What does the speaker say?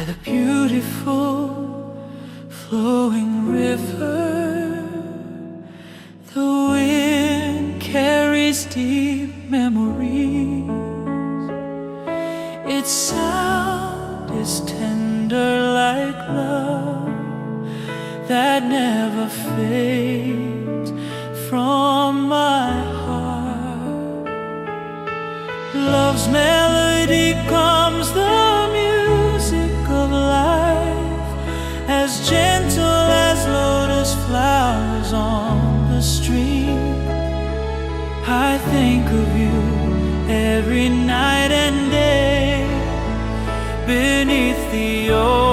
the beautiful flowing river. The wind carries deep memories. Its sound is tender like love that never fades from my heart. Love's melody calms the music of life, as gentle as lotus flowers on the stream. I think of you every night and day beneath the ocean.